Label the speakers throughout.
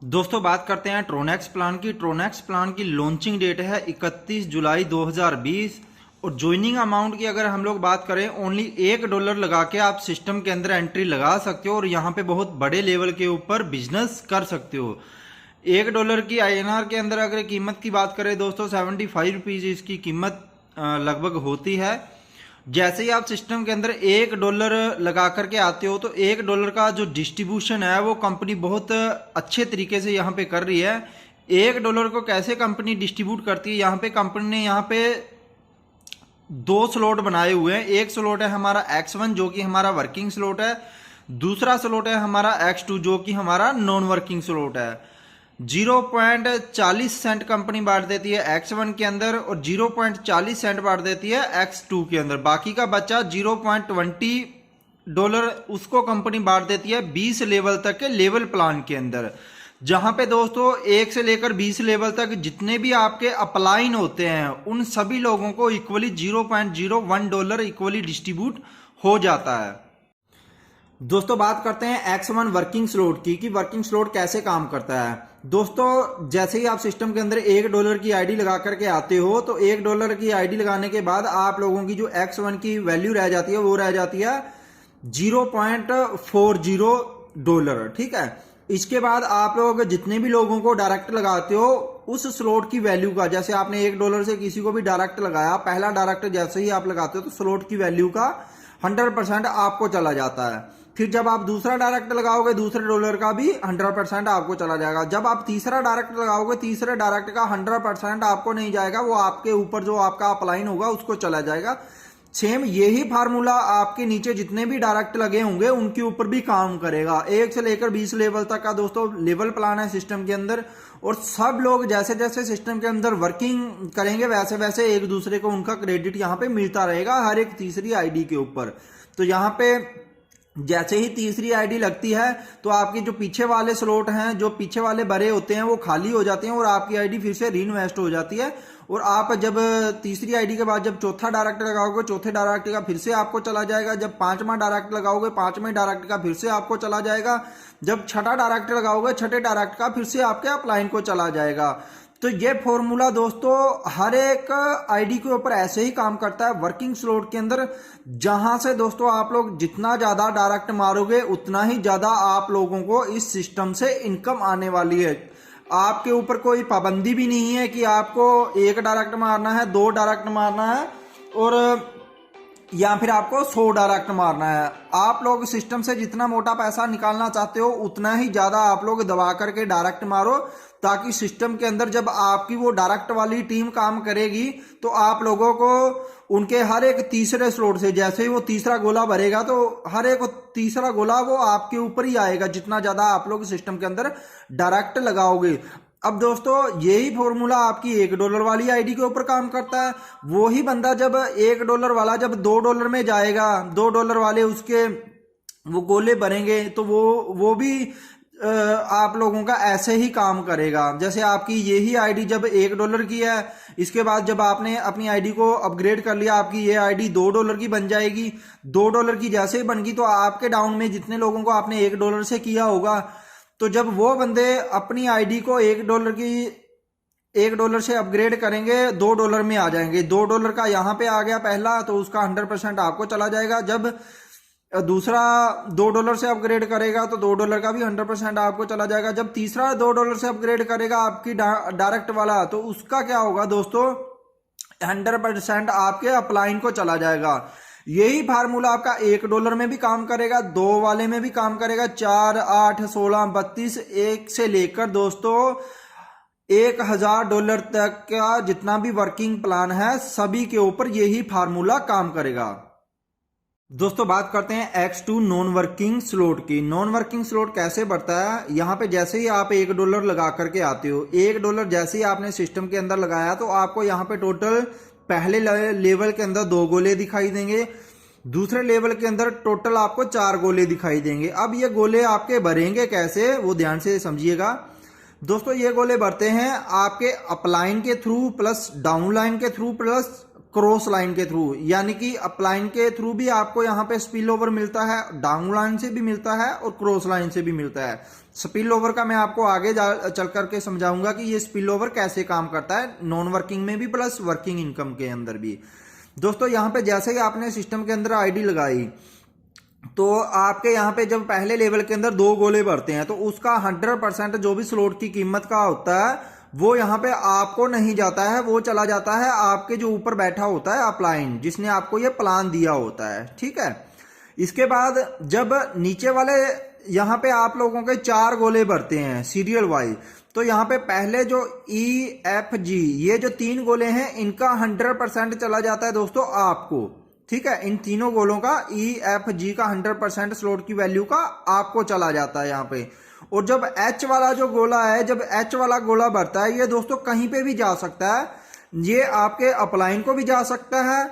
Speaker 1: दोस्तों बात करते हैं ट्रोनेक्स प्लान की। ट्रोनेक्स प्लान की लॉन्चिंग डेट है 31 जुलाई 2020 और ज्वाइनिंग अमाउंट की अगर हम लोग बात करें ओनली $1 लगा के आप सिस्टम के अंदर एंट्री लगा सकते हो और यहाँ पे बहुत बड़े लेवल के ऊपर बिजनेस कर सकते हो। $1 की INR के अंदर अगर कीमत की बात करें दोस्तों 75 रुपीज इसकी कीमत लगभग होती है। जैसे ही आप सिस्टम के अंदर $1 लगा करके आते हो तो $1 का जो डिस्ट्रीब्यूशन है वो कंपनी बहुत अच्छे तरीके से यहाँ पे कर रही है। $1 को कैसे कंपनी डिस्ट्रीब्यूट करती है, यहाँ पे कंपनी ने यहाँ पे दो स्लॉट बनाए हुए हैं। एक स्लॉट है हमारा X1 जो कि हमारा वर्किंग स्लॉट है, दूसरा स्लॉट है हमारा X2 जो कि हमारा नॉन वर्किंग स्लॉट है। 0.40 सेंट कंपनी बांट देती है X1 के अंदर और 0.40 सेंट बांट देती है X2 के अंदर। बाकी का बच्चा $0.20 उसको कंपनी बांट देती है 20 लेवल तक के लेवल प्लान के अंदर, जहां पे दोस्तों 1 से लेकर 20 लेवल तक जितने भी आपके अपलाइन होते हैं उन सभी लोगों को इक्वली $0.01 इक्वली डिस्ट्रीब्यूट हो जाता है। दोस्तों बात करते हैं X1 वर्किंग स्लॉट की कि वर्किंग स्लॉट कैसे काम करता है। दोस्तों जैसे ही आप सिस्टम के अंदर $1 की आईडी लगा करके आते हो तो $1 की आईडी लगाने के बाद आप लोगों की जो X1 की वैल्यू रह जाती है वो रह जाती है $0.40। ठीक है, इसके बाद आप लोग जितने भी लोगों को डायरेक्ट लगाते हो उस स्लॉट की वैल्यू का, जैसे आपने $1 से किसी को भी डायरेक्ट लगाया, पहला डायरेक्ट जैसे ही आप लगाते हो तो स्लॉट की वैल्यू का 100% आपको चला जाता है। फिर जब आप दूसरा डायरेक्ट लगाओगे दूसरे $1 का भी 100% आपको चला जाएगा। जब आप तीसरा डायरेक्ट लगाओगे तीसरे डायरेक्ट का 100% आपको नहीं जाएगा, वो आपके ऊपर जो आपका अपलाइन होगा उसको चला जाएगा। सेम यही फार्मूला आपके नीचे जितने भी डायरेक्ट लगे होंगे उनके ऊपर भी काम करेगा। 1 से लेकर 20 लेवल तक का दोस्तों लेवल प्लान है सिस्टम के अंदर और सब लोग जैसे जैसे सिस्टम के अंदर वर्किंग करेंगे वैसे वैसे एक दूसरे को उनका क्रेडिट यहाँ पे मिलता रहेगा हर एक तीसरी आईडी के ऊपर। तो यहाँ पे जैसे ही तीसरी आईडी लगती है तो आपके जो पीछे वाले स्लॉट हैं, जो पीछे वाले भरे होते हैं वो खाली हो जाते हैं और आपकी आईडी फिर से रीइन्वेस्ट हो जाती है। और आप जब तीसरी आईडी के बाद जब चौथा डायरेक्ट लगाओगे चौथे डायरेक्ट का फिर से आपको चला जाएगा। जब पांचवा डायरेक्ट लगाओगे पांचवें डायरेक्ट का फिर से आपको चला जाएगा। जब छठा डायरेक्ट लगाओगे छठे डायरेक्ट का फिर से आपके अपलाइन को चला जाएगा। तो ये फॉर्मूला दोस्तों हर एक आईडी के ऊपर ऐसे ही काम करता है वर्किंग स्लॉट के अंदर, जहां से दोस्तों आप लोग जितना ज्यादा डायरेक्ट मारोगे उतना ही ज्यादा आप लोगों को इस सिस्टम से इनकम आने वाली है। आपके ऊपर कोई पाबंदी भी नहीं है कि आपको 1 डायरेक्ट मारना है, 2 डायरेक्ट मारना है और या फिर आपको 100 डायरेक्ट मारना है। आप लोग सिस्टम से जितना मोटा पैसा निकालना चाहते हो उतना ही ज्यादा आप लोग दबा करके डायरेक्ट मारो, ताकि सिस्टम के अंदर जब आपकी वो डायरेक्ट वाली टीम काम करेगी तो आप लोगों को उनके हर एक तीसरे स्लॉट से जैसे ही वो तीसरा गोला भरेगा तो हर एक तीसरा गोला वो आपके ऊपर ही आएगा जितना ज्यादा आप लोग सिस्टम के अंदर डायरेक्ट लगाओगे। अब दोस्तों यही फॉर्मूला आपकी $1 वाली आईडी के ऊपर काम करता है। वो ही बंदा जब $1 वाला जब $2 में जाएगा, $2 वाले उसके वो गोले भरेंगे तो वो भी आप लोगों का ऐसे ही काम करेगा। जैसे आपकी यही आईडी जब $1 की है, इसके बाद जब आपने अपनी आईडी को अपग्रेड कर लिया आपकी ये आईडी $2 की बन जाएगी। $2 की जैसे ही बन गई तो आपके डाउन में जितने लोगों को आपने $1 से किया होगा तो जब वो बंदे अपनी आईडी को $1 से अपग्रेड करेंगे $2 में आ जाएंगे। $2 का यहाँ पे आ गया पहला तो उसका 100% आपको चला जाएगा। जब दूसरा $2 से अपग्रेड करेगा तो $2 का भी 100% आपको चला जाएगा। जब तीसरा $2 से अपग्रेड करेगा आपकी डायरेक्ट वाला तो उसका क्या होगा दोस्तों 100% आपके अपलाइन को चला जाएगा। यही फार्मूला आपका $1 में भी काम करेगा, 2 वाले में भी काम करेगा, 4, 8, 16, 32, 1 से लेकर दोस्तों $1000 तक का जितना भी वर्किंग प्लान है सभी के ऊपर यही फार्मूला काम करेगा। दोस्तों बात करते हैं X2 नॉन वर्किंग स्लॉट की। नॉन वर्किंग स्लॉट कैसे बढ़ता है, यहाँ पे जैसे ही आप $1 लगा करके आते हो, $1 जैसे ही आपने सिस्टम के अंदर लगाया तो आपको यहाँ पे टोटल पहले लेवल के अंदर 2 गोले दिखाई देंगे, दूसरे लेवल के अंदर टोटल आपको 4 गोले दिखाई देंगे। अब ये गोले आपके भरेंगे कैसे वो ध्यान से समझिएगा दोस्तों। ये गोले भरते हैं आपके अपलाइन के थ्रू प्लस डाउनलाइन के थ्रू प्लस क्रॉस लाइन के थ्रू, यानी कि अपलाइन के थ्रू भी आपको यहाँ पे स्पिल ओवर मिलता है, डाउन लाइन से भी मिलता है और क्रॉस लाइन से भी मिलता है। स्पिल ओवर का मैं आपको आगे चल करके समझाऊंगा कि ये स्पिल ओवर कैसे काम करता है, नॉन वर्किंग में भी प्लस वर्किंग इनकम के अंदर भी। दोस्तों यहाँ पे जैसे ही आपने सिस्टम के अंदर आईडी लगाई तो आपके यहाँ पे जब पहले लेवल के अंदर 2 गोले भरते हैं तो उसका 100% जो भी स्लॉट की कीमत का होता है वो यहाँ पे आपको नहीं जाता है, वो चला जाता है आपके जो ऊपर बैठा होता है अपलाइन, जिसने आपको ये प्लान दिया होता है। ठीक है, इसके बाद जब नीचे वाले यहाँ पे आप लोगों के 4 गोले भरते हैं सीरियल वाइज, तो यहाँ पे पहले जो EFG ये जो 3 गोले हैं इनका 100% चला जाता है दोस्तों आपको। ठीक है, इन तीनों गोलों का EFG का 100% स्लॉट की वैल्यू का आपको चला जाता है यहाँ पे। और जब H वाला जो गोला है, जब H वाला गोला भरता है, ये दोस्तों कहीं पे भी जा सकता है, ये आपके अपलाइन को भी जा सकता है,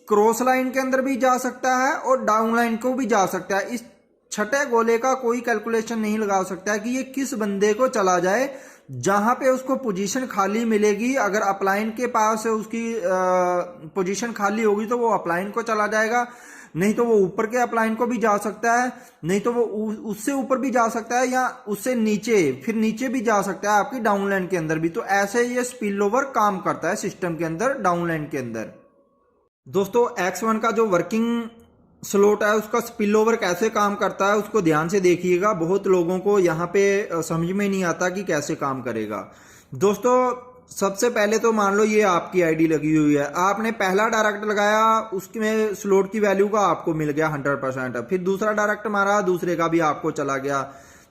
Speaker 1: क्रॉस लाइन के अंदर भी जा सकता है और डाउन लाइन को भी जा सकता है। इस छठे गोले का कोई कैलकुलेशन नहीं लगा सकता है कि ये किस बंदे को चला जाए, जहां पे उसको पोजीशन खाली मिलेगी। अगर अपलाइन के पास उसकी पोजीशन खाली होगी तो वो अपलाइन को चला जाएगा, नहीं तो वो ऊपर के अपलाइन को भी जा सकता है, नहीं तो वो उससे ऊपर भी जा सकता है या उससे नीचे, फिर नीचे भी जा सकता है आपकी डाउन लाइन के अंदर भी। तो ऐसे ये स्पिल ओवर काम करता है सिस्टम के अंदर डाउन लाइन के अंदर। दोस्तों X1 का जो वर्किंग स्लॉट है उसका स्पिल ओवर कैसे काम करता है उसको ध्यान से देखिएगा। बहुत लोगों को यहाँ पे समझ में नहीं आता कि कैसे काम करेगा। दोस्तों सबसे पहले तो मान लो ये आपकी आईडी लगी हुई है, आपने पहला डायरेक्ट लगाया, उसमें स्लॉट की वैल्यू का आपको मिल गया 100%, फिर दूसरा डायरेक्ट मारा, दूसरे का भी आपको चला गया।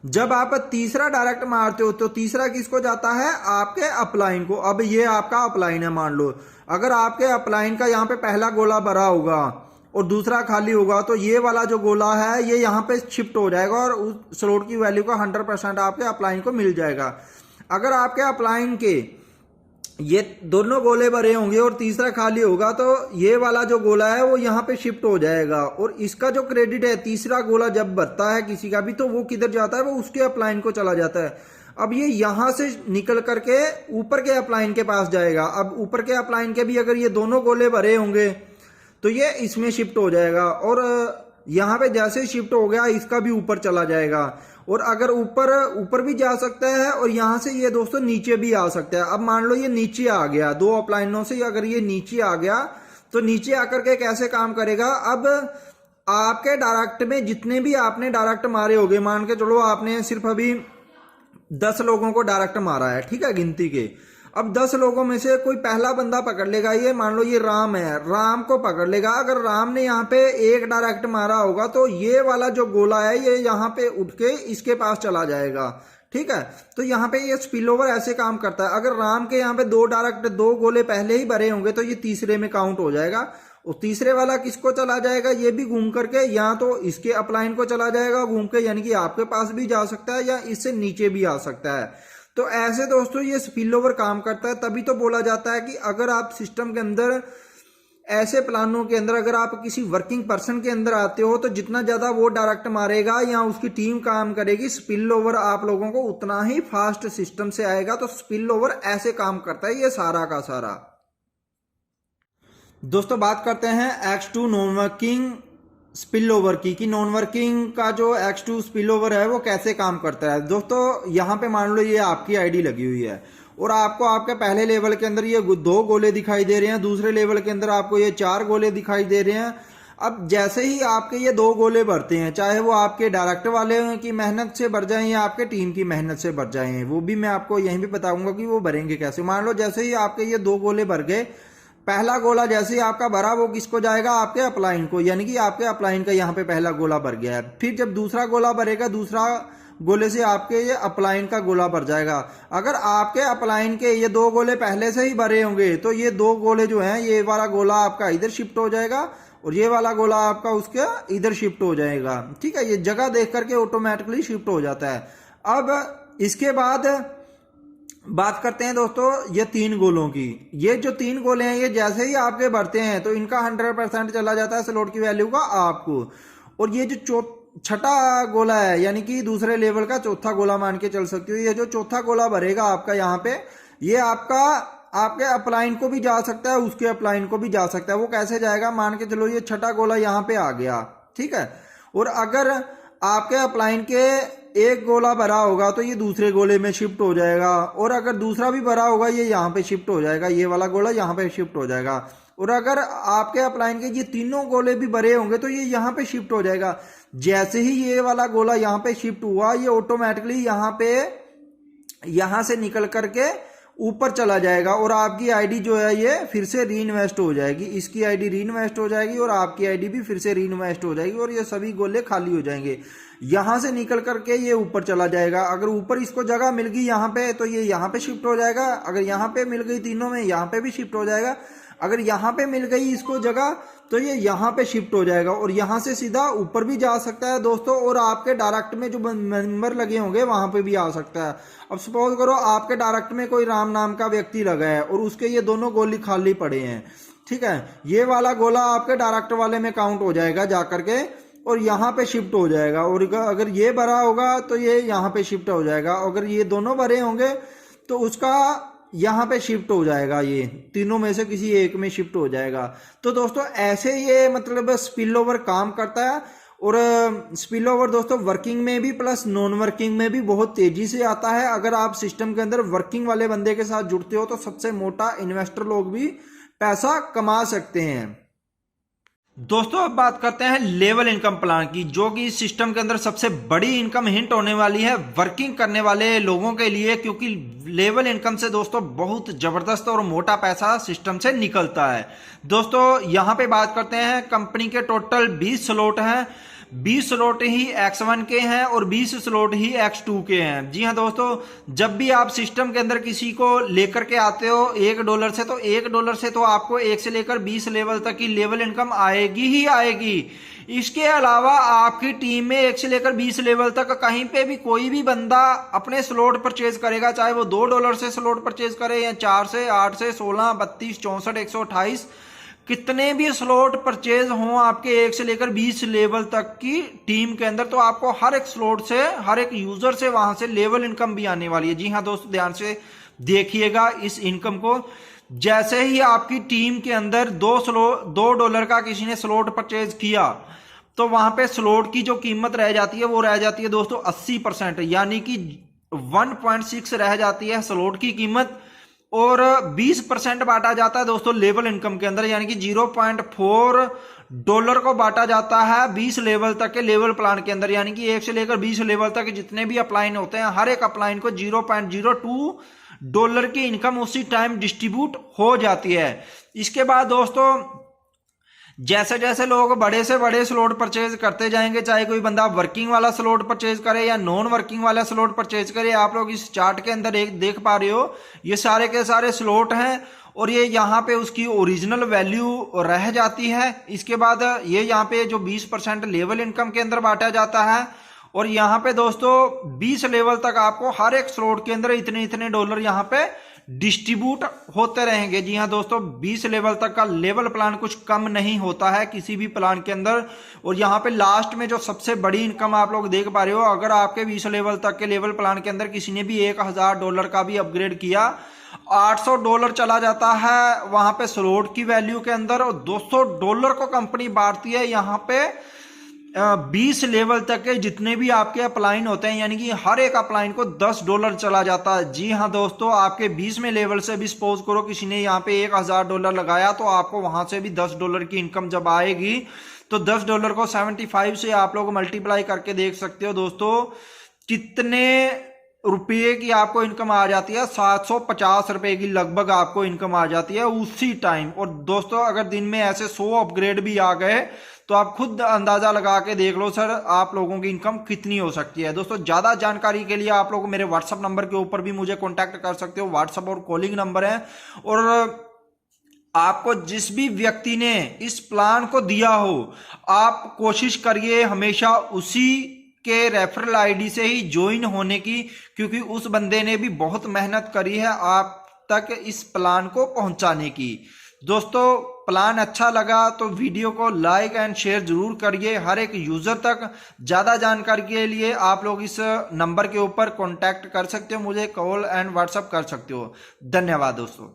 Speaker 1: जब आप तीसरा डायरेक्ट मारते हो तो तीसरा किसको जाता है, आपके अपलाइन को। अब ये आपका अपलाइन है, मान लो अगर आपके अपलाइन का यहाँ पे पहला गोला भरा होगा और दूसरा खाली होगा तो ये वाला जो गोला है ये यहाँ पे शिफ्ट हो जाएगा और उस स्लॉट की वैल्यू का 100% आपके अपलाइन को मिल जाएगा। अगर आपके अपलाइन के ये दोनों गोले भरे होंगे और तीसरा खाली होगा तो ये वाला जो गोला है वो यहाँ पे शिफ्ट हो जाएगा और इसका जो क्रेडिट है, तीसरा गोला जब भरता है किसी का भी तो वो किधर जाता है, वो उसके अपलाइन को चला जाता है। अब ये यहां से निकल करके ऊपर के अपलाइन के पास जाएगा। अब ऊपर के अपलाइन के भी अगर ये दोनों गोले भरे होंगे तो ये इसमें शिफ्ट हो जाएगा और यहाँ पे जैसे शिफ्ट हो गया इसका भी ऊपर चला जाएगा। और अगर ऊपर भी जा सकता है और यहाँ से ये दोस्तों नीचे भी आ सकता है। अब मान लो ये नीचे आ गया, 2 अपलाइनों से अगर ये नीचे आ गया तो नीचे आकर के कैसे काम करेगा। अब आपके डायरेक्ट में जितने भी आपने डायरेक्ट मारे होंगे, मान के चलो आपने सिर्फ अभी 10 लोगों को डायरेक्ट मारा है, ठीक है, गिनती के। अब 10 लोगों में से कोई पहला बंदा पकड़ लेगा, ये मान लो ये राम है, राम को पकड़ लेगा। अगर राम ने यहाँ पे एक डायरेक्ट मारा होगा तो ये वाला जो गोला है ये यहाँ पे उठ के इसके पास चला जाएगा। ठीक है, तो यहाँ पे ये स्पिल ओवर ऐसे काम करता है। अगर राम के यहाँ पे 2 गोले पहले ही भरे होंगे तो ये तीसरे में काउंट हो जाएगा और तीसरे वाला किसको चला जाएगा, ये भी घूम करके या तो इसके अपलाइन को चला जाएगा घूम के, यानी कि आपके पास भी जा सकता है या इससे नीचे भी आ सकता है। तो ऐसे दोस्तों ये स्पिल ओवर काम करता है। तभी तो बोला जाता है कि अगर आप सिस्टम के अंदर ऐसे प्लानों के अंदर अगर आप किसी वर्किंग पर्सन के अंदर आते हो तो जितना ज्यादा वो डायरेक्ट मारेगा या उसकी टीम काम करेगी, स्पिल ओवर आप लोगों को उतना ही फास्ट सिस्टम से आएगा। तो स्पिल ओवर ऐसे काम करता है ये सारा का सारा। दोस्तों बात करते हैं X2 non working spill over की, कि नॉन वर्किंग का जो X2 स्पिल ओवर है वो कैसे काम करता है। दोस्तों यहाँ पे मान लो ये आपकी आईडी लगी हुई है और आपको आपके पहले लेवल के अंदर ये 2 गोले दिखाई दे रहे हैं, दूसरे लेवल के अंदर आपको ये 4 गोले दिखाई दे रहे हैं। अब जैसे ही आपके ये 2 गोले भरते हैं, चाहे वो आपके डायरेक्ट वाले की मेहनत से भर जाएं या आपके टीम की मेहनत से भर जाएं, वो भी मैं आपको यहीं भी बताऊंगा कि वो भरेंगे कैसे। मान लो जैसे ही आपके ये 2 गोले भर गए, पहला गोला जैसे ही आपका भरा वो किसको जाएगा, आपके अपलाइन को, यानी कि आपके अपलाइन का यहाँ पे पहला गोला भर गया है। फिर जब दूसरा गोला भरेगा, दूसरा गोले से आपके ये अपलाइन का गोला भर जाएगा। अगर आपके अपलाइन के ये 2 गोले पहले से ही भरे होंगे तो ये 2 गोले जो हैं, ये वाला गोला आपका इधर शिफ्ट हो जाएगा और ये वाला गोला आपका उसके इधर शिफ्ट हो जाएगा। ठीक है, ये जगह देख करके ऑटोमेटिकली शिफ्ट हो जाता है। अब इसके बाद बात करते हैं दोस्तों ये 3 गोलों की। ये जो 3 गोले हैं ये जैसे ही आपके बढ़ते हैं तो इनका 100% चला जाता है स्लॉट की वैल्यू का आपको। और ये जो छठा गोला है, यानी कि दूसरे लेवल का चौथा गोला मान के चल सकते हो, ये जो चौथा गोला भरेगा आपका यहाँ पे, ये आपका आपके अपलाइन को भी जा सकता है, उसके अपलाइन को भी जा सकता है। वो कैसे जाएगा, मान के चलो ये छठा गोला यहाँ पे आ गया, ठीक है, और अगर आपके अपलाइन के एक गोला भरा होगा तो ये दूसरे गोले में शिफ्ट हो जाएगा, और अगर दूसरा भी भरा होगा ये यहाँ पे शिफ्ट हो जाएगा, ये वाला गोला यहाँ पे शिफ्ट हो जाएगा, और अगर आपके अपलाइन के ये तीनों गोले भी भरे होंगे तो ये यहाँ पे शिफ्ट हो जाएगा। जैसे ही ये वाला गोला यहाँ पे शिफ्ट हुआ, ये ऑटोमेटिकली यहाँ पे यहाँ से निकल करके ऊपर चला जाएगा, और आपकी आईडी जो है ये फिर से री इन्वेस्ट हो जाएगी, इसकी आईडी री इन्वेस्ट हो जाएगी और आपकी आईडी भी फिर से री इन्वेस्ट हो जाएगी, और ये सभी गोले खाली हो जाएंगे। यहां से निकल करके ये ऊपर चला जाएगा। अगर ऊपर इसको जगह मिल गई यहाँ पे तो ये यहाँ पे शिफ्ट हो जाएगा, अगर यहाँ पे मिल गई तीनों में यहाँ पे भी शिफ्ट हो जाएगा, अगर यहाँ पे मिल गई इसको जगह तो ये यहाँ पे शिफ्ट हो जाएगा, और यहाँ से सीधा ऊपर भी जा सकता है दोस्तों, और आपके डायरेक्ट में जो मेंबर लगे होंगे वहां पे भी आ सकता है। अब सपोज करो आपके डायरेक्ट में कोई राम नाम का व्यक्ति लगा है और उसके ये दोनों गोली खाली पड़े हैं, ठीक है, ये वाला गोला आपके डायरेक्ट वाले में काउंट हो जाएगा जाकर के, और यहाँ पे शिफ्ट हो जाएगा, और अगर ये भरा होगा तो ये यहाँ पे शिफ्ट हो जाएगा, अगर ये दोनों भरे होंगे तो उसका यहाँ पे शिफ्ट हो जाएगा, ये तीनों में से किसी एक में शिफ्ट हो जाएगा। तो दोस्तों ऐसे ये मतलब स्पिल ओवर काम करता है, और स्पिल ओवर दोस्तों वर्किंग में भी प्लस नॉन वर्किंग में भी बहुत तेजी से आता है। अगर आप सिस्टम के अंदर वर्किंग वाले बंदे के साथ जुड़ते हो तो सबसे मोटा इन्वेस्टर लोग भी पैसा कमा सकते हैं। दोस्तों अब बात करते हैं लेवल इनकम प्लान की, जो कि इस सिस्टम के अंदर सबसे बड़ी इनकम हिंट होने वाली है वर्किंग करने वाले लोगों के लिए, क्योंकि लेवल इनकम से दोस्तों बहुत जबरदस्त और मोटा पैसा सिस्टम से निकलता है। दोस्तों यहां पे बात करते हैं, कंपनी के टोटल 20 स्लॉट हैं, 20 स्लॉट ही X1 के हैं और 20 स्लॉट ही X2 के हैं। जी हाँ दोस्तों, जब भी आप सिस्टम के अंदर किसी को लेकर के आते हो $1 से, तो $1 से तो आपको 1 से लेकर 20 लेवल तक की लेवल इनकम आएगी ही आएगी। इसके अलावा आपकी टीम में 1 से लेकर 20 लेवल तक कहीं पे भी कोई भी बंदा अपने स्लॉट परचेज करेगा, चाहे वो $2 से स्लॉट परचेज करे या 4 से, 8 से, 16, 32, 64, 128, कितने भी स्लॉट परचेज हों आपके 1 से लेकर 20 लेवल तक की टीम के अंदर, तो आपको हर एक स्लॉट से, हर एक यूजर से वहां से लेवल इनकम भी आने वाली है। जी हाँ दोस्तों, ध्यान से देखिएगा इस इनकम को। जैसे ही आपकी टीम के अंदर $2 का किसी ने स्लॉट परचेज किया तो वहां पे स्लॉट की जो कीमत रह जाती है वो रह जाती है दोस्तों 80%, यानी कि 1.6 रह जाती है स्लॉट की कीमत, और 20% बांटा जाता है दोस्तों लेवल इनकम के अंदर, यानी कि $0.4 को बांटा जाता है 20 लेवल तक के लेवल प्लान के अंदर, यानी कि 1 से लेकर 20 लेवल तक जितने भी अपलाइन होते हैं हर एक अपलाइन को $0.02 की इनकम उसी टाइम डिस्ट्रीब्यूट हो जाती है। इसके बाद दोस्तों जैसे जैसे लोग बड़े से बड़े स्लॉट परचेज करते जाएंगे, चाहे कोई बंदा वर्किंग वाला स्लॉट परचेज करे या नॉन वर्किंग वाला स्लॉट परचेज करे, आप लोग इस चार्ट के अंदर एक देख पा रहे हो, ये सारे के सारे स्लॉट हैं और ये यहाँ पे उसकी ओरिजिनल वैल्यू रह जाती है। इसके बाद ये यहाँ पे जो 20% लेवल इनकम के अंदर बांटा जाता है, और यहाँ पे दोस्तों 20 लेवल तक आपको हर एक स्लॉट के अंदर इतने इतने डॉलर यहाँ पे डिस्ट्रीब्यूट होते रहेंगे। जी हाँ दोस्तों, 20 लेवल तक का लेवल प्लान कुछ कम नहीं होता है किसी भी प्लान के अंदर। और यहाँ पे लास्ट में जो सबसे बड़ी इनकम आप लोग देख पा रहे हो, अगर आपके 20 लेवल तक के लेवल प्लान के अंदर किसी ने भी $1000 का भी अपग्रेड किया, $800 चला जाता है वहां पे स्लॉट की वैल्यू के अंदर, और $200 को कंपनी बांटती है यहाँ पे 20 लेवल तक के जितने भी आपके अपलाइन होते हैं, यानी कि हर एक अपलाइन को $10 चला जाता है। जी हाँ दोस्तों, आपके 20 में लेवल से भी सपोज करो किसी ने यहाँ पे $1000 लगाया, तो आपको वहां से भी $10 की इनकम जब आएगी तो $10 को 75 से आप लोग मल्टीप्लाई करके देख सकते हो दोस्तों कितने रुपये की आपको इनकम आ जाती है। 750 रुपए की लगभग आपको इनकम आ जाती है उसी टाइम। और दोस्तों अगर दिन में ऐसे 100 अपग्रेड भी आ गए तो आप खुद अंदाजा लगा के देख लो सर आप लोगों की इनकम कितनी हो सकती है। दोस्तों ज्यादा जानकारी के लिए आप लोग मेरे व्हाट्सएप नंबर के ऊपर भी मुझे कांटेक्ट कर सकते हो, व्हाट्सएप और कॉलिंग नंबर है। और आपको जिस भी व्यक्ति ने इस प्लान को दिया हो, आप कोशिश करिए हमेशा उसी के रेफरल आईडी से ही ज्वाइन होने की, क्योंकि उस बंदे ने भी बहुत मेहनत करी है आप तक इस प्लान को पहुंचाने की। दोस्तों प्लान अच्छा लगा तो वीडियो को लाइक एंड शेयर जरूर करिए हर एक यूजर तक। ज्यादा जानकारी के लिए आप लोग इस नंबर के ऊपर कांटेक्ट कर सकते हो, मुझे कॉल एंड व्हाट्सएप कर सकते हो। धन्यवाद दोस्तों।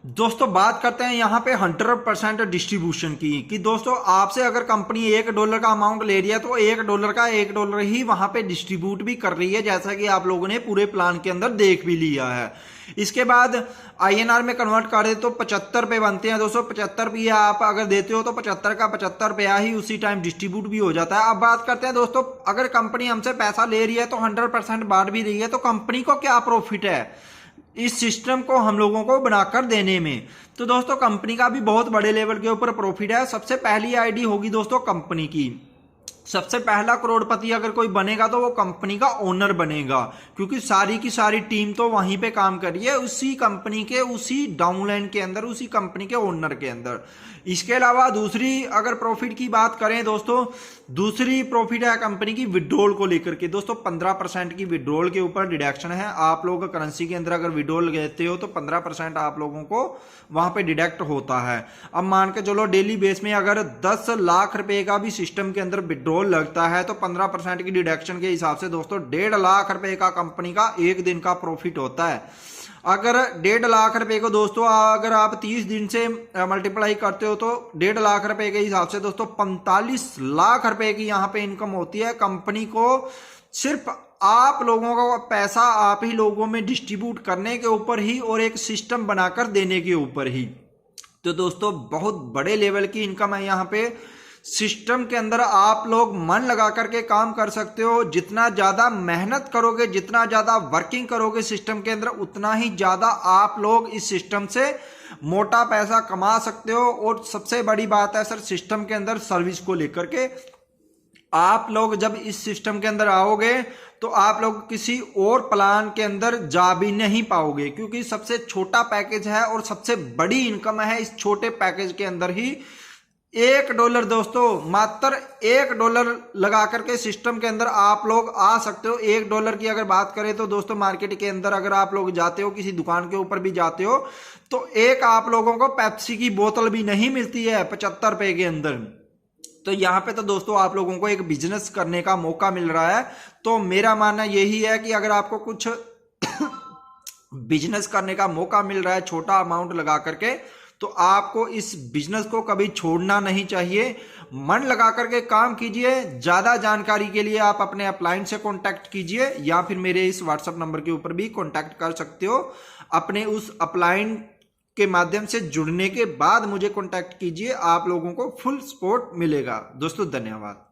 Speaker 1: दोस्तों बात करते हैं यहाँ पे 100% डिस्ट्रीब्यूशन की, कि दोस्तों आपसे अगर कंपनी $1 का अमाउंट ले रही है तो $1 का $1 ही वहां पे डिस्ट्रीब्यूट भी कर रही है, जैसा कि आप लोगों ने पूरे प्लान के अंदर देख भी लिया है। इसके बाद INR में कन्वर्ट करें तो 75 रुपए बनते हैं दोस्तों। 75 रुपये आप अगर देते हो तो 75 का 75 रुपया ही उसी टाइम डिस्ट्रीब्यूट भी हो जाता है। अब बात करते हैं दोस्तों, अगर कंपनी हमसे पैसा ले रही है तो 100% बांट भी रही है, तो कंपनी को क्या प्रॉफिट है इस सिस्टम को हम लोगों को बनाकर देने में। तो दोस्तों कंपनी का भी बहुत बड़े लेवल के ऊपर प्रॉफिट है। सबसे पहली आईडी होगी दोस्तों कंपनी की। सबसे पहला करोड़पति अगर कोई बनेगा तो वो कंपनी का ओनर बनेगा, क्योंकि सारी की सारी टीम तो वहीं पे काम कर रही है, उसी कंपनी के, उसी डाउनलाइन के अंदर, उसी कंपनी के ओनर के अंदर। इसके अलावा दूसरी अगर प्रॉफिट की बात करें दोस्तों, दूसरी प्रॉफिट है कंपनी की विड्रॉल को लेकर के। दोस्तों 15% की विड्रॉल के ऊपर डिडक्शन है। आप लोग करेंसी के अंदर अगर विड्रॉल लेते हो तो 15% आप लोगों को वहां पे डिडक्ट होता है। अब मान के चलो डेली बेस में अगर 10 लाख रुपए का भी सिस्टम के अंदर विड्रॉल लगता है तो 15% की डिडक्शन के हिसाब से दोस्तों 1.5 लाख रुपए का कंपनी का एक दिन का प्रॉफिट होता है। अगर 1.5 लाख रुपए को दोस्तों अगर आप 30 दिन से मल्टीप्लाई करते हो तो 1.5 लाख रुपए के हिसाब से दोस्तों 45 लाख रुपए की यहां पे इनकम होती है। कंपनी को सिर्फ आप लोगों का पैसा आप ही लोगों में डिस्ट्रीब्यूट करने के ऊपर ही और एक सिस्टम बनाकर देने के ऊपर ही। तो दोस्तों बहुत बड़े लेवल की इनकम है यहाँ पे। सिस्टम के अंदर आप लोग मन लगा करके काम कर सकते हो। जितना ज्यादा मेहनत करोगे, जितना ज्यादा वर्किंग करोगे सिस्टम के अंदर, उतना ही ज्यादा आप लोग इस सिस्टम से मोटा पैसा कमा सकते हो। और सबसे बड़ी बात है सर सिस्टम के अंदर सर्विस को लेकर के, आप लोग जब इस सिस्टम के अंदर आओगे तो आप लोग किसी और प्लान के अंदर जा भी नहीं पाओगे, क्योंकि सबसे छोटा पैकेज है और सबसे बड़ी इनकम है इस छोटे पैकेज के अंदर ही। $1 दोस्तों, मात्र $1 लगा करके सिस्टम के अंदर आप लोग आ सकते हो। $1 की अगर बात करें तो दोस्तों मार्केट के अंदर अगर आप लोग जाते हो, किसी दुकान के ऊपर भी जाते हो, तो एक आप लोगों को पेप्सी की बोतल भी नहीं मिलती है 75 रुपए के अंदर। तो यहाँ पे तो दोस्तों आप लोगों को एक बिजनेस करने का मौका मिल रहा है। तो मेरा मानना यही है कि अगर आपको कुछ बिजनेस करने का मौका मिल रहा है छोटा अमाउंट लगा करके, तो आपको इस बिजनेस को कभी छोड़ना नहीं चाहिए। मन लगा करके काम कीजिए। ज्यादा जानकारी के लिए आप अपने अपलाइन से कांटेक्ट कीजिए, या फिर मेरे इस व्हाट्सएप नंबर के ऊपर भी कांटेक्ट कर सकते हो। अपने उस अपलाइन के माध्यम से जुड़ने के बाद मुझे कांटेक्ट कीजिए, आप लोगों को फुल सपोर्ट मिलेगा। दोस्तों धन्यवाद।